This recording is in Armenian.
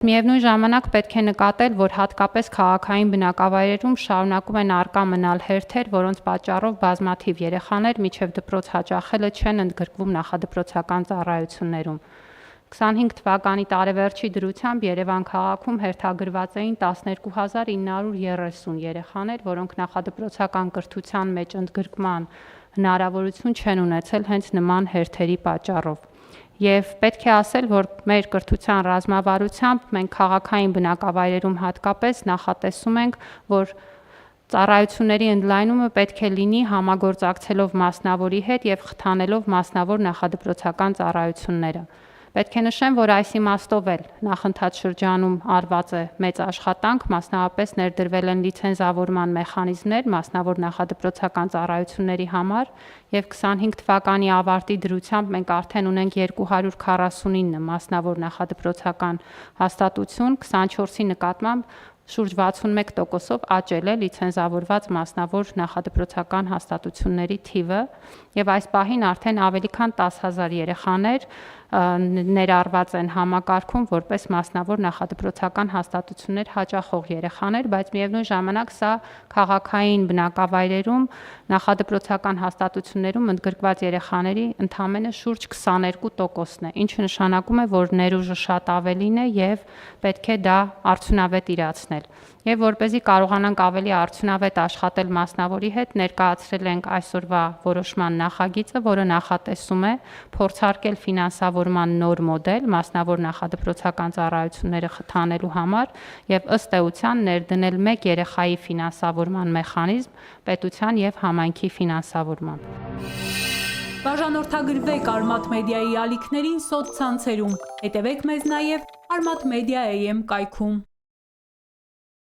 Միևնույն ժամանակ պետք է նկատել, որ հատկապես քաղաքային բնակավայրերում շարունակում են առկա մնալ հերթեր, որոնց պատճառով բազմաթիվ երեխաներ մինչև դպրոց հաճախելը չեն ընդգրկվում նախադպրոցական ծառայություններում։ 25 թվականի տարեվերջի դրությամբ Երևան քաղաքում հերթագրված էին 12930 երեխաներ, որոնք նախադպրոցական կրթության մեջ ընդգրկման հնարավորություն չեն ունեցել հենց նման հերթերի պատճառով։ Եվ պետք է ասել, որ մեր կրթության ռազմավարությամբ մենք քաղաքային բնակավայրերում հատկապես նախատեսում ենք, որ ծառայությունների ընդլայնումը պետք է լինի համագործակցելով մասնավորի հետ եւ խթանելով մասնավոր նախադպրոցական ծառայությունները։ Պետք է նշեմ, որ այս իմաստով էլ նախընթաց շրջանում արված է մեծ աշխատանք, մասնավորապես ներդրվել են լիցենզավորման մեխանիզմներ մասնավոր նախադպրոցական ծառայությունների համար եւ 25 թվականի ավարտի դրությամբ մենք արդեն ունենք 249 մասնավոր նախադպրոցական հաստատություն, 24-ի նկատմամբ շուրջ 61%-ով աճել է լիցենզավորված մասնավոր նախադպրոցական հաստատությունների թիվը եւ այս պահին արդեն ավելի քան 10,000 երեխաներ ներառված են համակարգում որպես մասնավոր նախադպրոցական հաստատություններ հաճախող երեխաներ, բայց միևնույն ժամանակ սա քաղաքային բնակավայրերում նախադպրոցական հաստատություններում ընդգրկված երեխաների ընդամենը շուրջ 22%-ն է, ինչը նշանակում է, որ ներուժը շատ ավելին է եւ պետք է դա արդյունավետ իրացնել։ Եվ որպեսզի կարողանանք ավելի արդյունավետ աշխատել մասնավորի հետ, ներկայացրել ենք այսօրվա որոշման նախագիծը, որը նախատեսում է փորձարկել ֆինանսավորման նոր մոդել մասնավոր նախադպրոցական ծառայությունները խթանելու համար եւ ըստ էության ներդնել մեկ երեխայի ֆինանսավորման մեխանիզմ պետության եւ համայնքի ֆինանսավորմամբ։ Բաժանորդագրվեք Արմաթ մեդիայի ալիքներին սոցցանցերում, հետևեք մեզ նաև Armat Media AM կայքում։